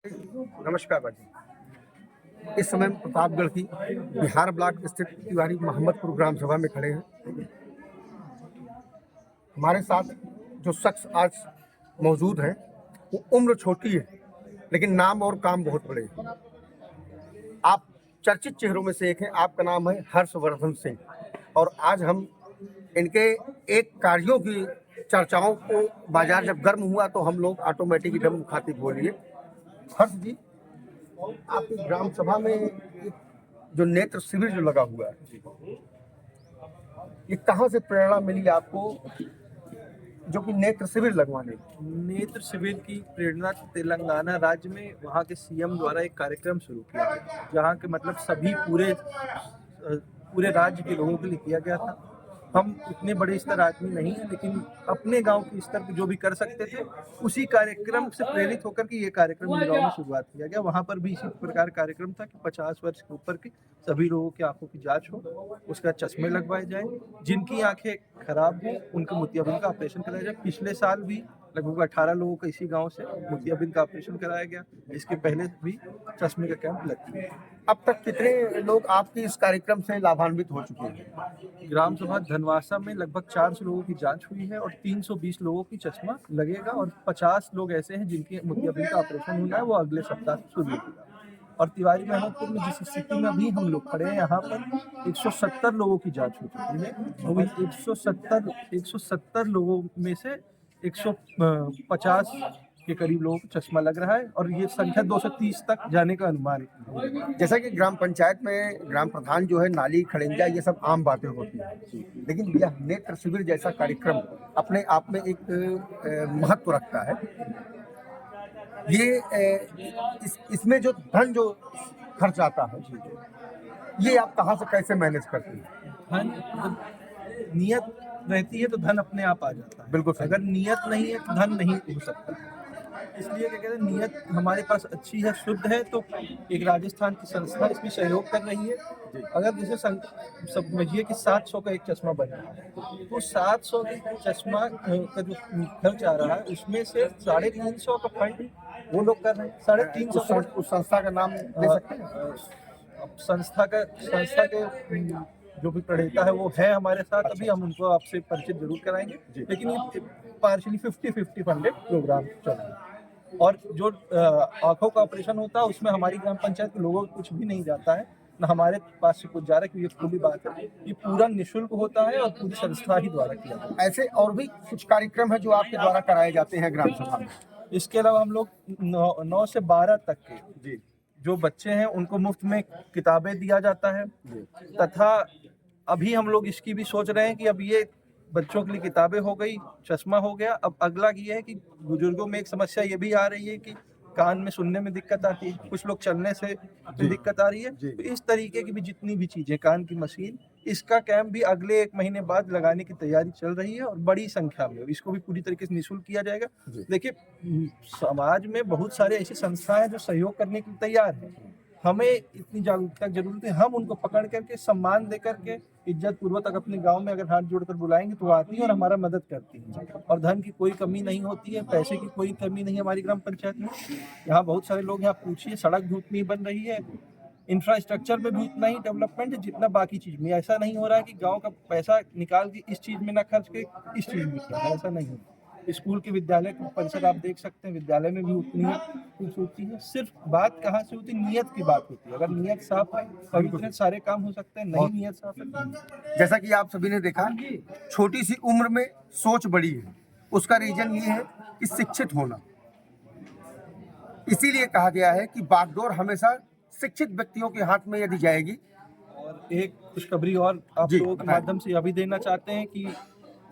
नमस्कार भाजी। इस समय प्रतापगढ़ की बिहार ब्लॉक स्थित तिवारी मोहम्मदपुर ग्राम सभा में खड़े हैं। हमारे साथ जो शख्स आज मौजूद है वो उम्र छोटी है लेकिन नाम और काम बहुत बड़े हैं। आप चर्चित चेहरों में से एक हैं। आपका नाम है हर्षवर्धन सिंह और आज हम इनके एक कार्यों की चर्चाओं को बाजार जब गर्म हुआ तो हम लोग ऑटोमेटिक एकदम मुखातिब बोलिए। हर्ष जी, आपकी ग्राम सभा में एक जो नेत्र शिविर जो लगा हुआ है, ये कहाँ से प्रेरणा मिली आपको जो कि नेत्र शिविर लगवाने की? नेत्र शिविर की प्रेरणा तेलंगाना राज्य में वहाँ के सीएम द्वारा एक कार्यक्रम शुरू किया गया, जहाँ के मतलब सभी पूरे राज्य के लोगों के लिए किया गया था। हम इतने बड़े स्तर आदमी नहीं हैं, लेकिन अपने गांव के स्तर पर जो भी कर सकते थे उसी कार्यक्रम से प्रेरित होकर के ये कार्यक्रम मेरे गाँव में शुरुआत किया गया। वहाँ पर भी इसी प्रकार कार्यक्रम था कि 50 वर्ष के ऊपर के सभी लोगों की आंखों की जांच हो, उसका चश्मे लगवाए जाए, जिनकी आंखें खराब हैं उनके मोतियाबिंद का ऑपरेशन कराया जाए। पिछले साल भी लगभग 18 लोगों का इसी गांव से मोतियाबिंद का ऑपरेशन कराया गया। इसके पहले भी चश्मे का कैंप लग चुका है। अब तक कितने लोग आपके इस कार्यक्रम से लाभान्वित हो चुके हैं? ग्राम सभा धनवासा में लगभग 400 लोगों की जांच हुई है और 320 लोगों की चश्मा लगेगा और 50 लोग ऐसे हैं जिनके मोतियाबिंद का ऑपरेशन होना है, वो अगले सप्ताह से शुरू होगा। और तिवारी मोहम्मदपुर में जिस स्थिति में अभी हम लोग खड़े हैं, यहाँ पर 170 लोगों की जांच हो चुकी है और 170 लोगों में से 150 के करीब लोगों को चश्मा लग रहा है और ये संख्या 230 तक जाने का अनुमान है। जैसा कि ग्राम पंचायत में ग्राम प्रधान जो है नाली खड़ंजा ये सब आम बातें होती हैं, लेकिन यह नेत्र शिविर जैसा कार्यक्रम अपने आप में एक महत्व रखता है। ये इसमें जो धन जो खर्च आता है, ये आप कहाँ से कैसे मैनेज करते हैं? धन नियत रहती है तो धन अपने आप आ जाता है। बिल्कुल। अगर नियत नहीं है तो धन नहीं हो सकता। इसलिए क्या कहते हैं, नियत हमारे पास अच्छी है, शुद्ध है, तो एक राजस्थान की संस्था इसमें सहयोग कर रही है। अगर जैसे समझिए कि 700 का एक चश्मा बन रहा है, तो 700 के चश्मा का जो खर्च आ रहा है उसमें से 350 का फंड वो लोग कर रहे हैं। 350 उस संस्था का नाम दे सकते हैं? संस्था के जो भी प्रणेता है वो है हमारे साथ। अभी हम उनको आपसे परिचित जरूर कराएंगे, लेकिन ये पार्शली 50-50 फंडेड प्रोग्राम चल रहा है। और जो आंखों का ऑपरेशन होता है उसमें हमारी ग्राम पंचायत के लोगों को कुछ भी नहीं जाता है, न हमारे पास से कुछ जा रहा है, क्योंकि ये खुली बात है। ये पूरा निःशुल्क होता है और पूरी संस्था ही द्वारा किया जाता है। ऐसे और भी कुछ कार्यक्रम है जो आपके द्वारा कराए जाते हैं ग्राम सभा में? इसके अलावा हम लोग 9 से 12 तक के जो बच्चे हैं उनको मुफ्त में किताबें दिया जाता है, तथा अभी हम लोग इसकी भी सोच रहे हैं कि अब ये बच्चों के लिए किताबें हो गई, चश्मा हो गया, अब अगला ये है कि बुजुर्गों में एक समस्या ये भी आ रही है कि कान में सुनने में दिक्कत आती है, कुछ लोग चलने से दिक्कत आ रही है। तो इस तरीके की भी जितनी भी चीजें, कान की मशीन, इसका कैंप भी अगले 1 महीने बाद लगाने की तैयारी चल रही है और बड़ी संख्या में इसको भी पूरी तरीके से निःशुल्क किया जाएगा। देखिए, समाज में बहुत सारे ऐसी संस्थाएं हैं जो सहयोग करने के लिए तैयार है। हमें इतनी जागरूकता की जरूरत है, हम उनको पकड़ करके सम्मान दे करके इज्जत पूर्वक अपने गांव में अगर हाथ जोड़कर बुलाएंगे तो आती है और हमारा मदद करती है। और धन की कोई कमी नहीं होती है, पैसे की कोई कमी नहीं है हमारी ग्राम पंचायत में। यहाँ बहुत सारे लोग, यहाँ पूछिए, सड़क भी उतनी बन रही है, इंफ्रास्ट्रक्चर में भी उतना ही डेवलपमेंट है जितना बाकी चीज में। ऐसा नहीं हो रहा है कि गाँव का पैसा निकाल के इस चीज में ना खर्च के इस चीज में, ऐसा नहीं होता। स्कूल के विद्यालय का परिसर आप देख सकते हैं, विद्यालय में भी उतनी खूबसूरती है। सिर्फ बात कहाँ से होती है, नियत की बात होती है। अगर नियत साफ है तभी इतने सारे काम हो सकते हैं, नहीं नियत साफ है। जैसा कि आप सभी ने देखा, छोटी सी उम्र में सोच बड़ी है। उसका रीजन ये है कि शिक्षित होना। इसीलिए कहा गया है कि बागडोर हमेशा शिक्षित व्यक्तियों के हाथ में यदि जाएगी। और एक खुशखबरी और आप लोगों के माध्यम से अभी देना चाहते हैं कि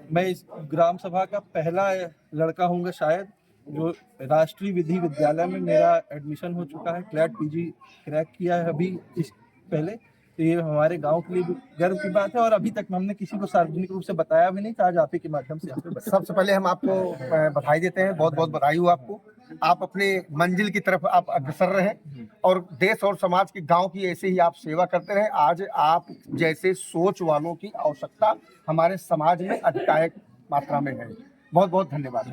मैं इस ग्राम सभा का पहला लड़का होऊंगा शायद, जो राष्ट्रीय विधि विद्यालय में मेरा एडमिशन हो चुका है। क्लैट पीजी क्रैक किया है अभी इस पहले, तो ये हमारे गांव के लिए भी गर्व की बात है और अभी तक हमने किसी को सार्वजनिक रूप से बताया भी नहीं था। आज आप ही के माध्यम से सबसे पहले हम आपको बधाई देते हैं, बहुत बहुत बधाई हो आपको। आप अपने मंजिल की तरफ आप अग्रसर रहें और देश और समाज की, गांव की ऐसे ही आप सेवा करते रहें। आज आप जैसे सोच वालों की आवश्यकता हमारे समाज में अधिकांश मात्रा में है। बहुत बहुत धन्यवाद।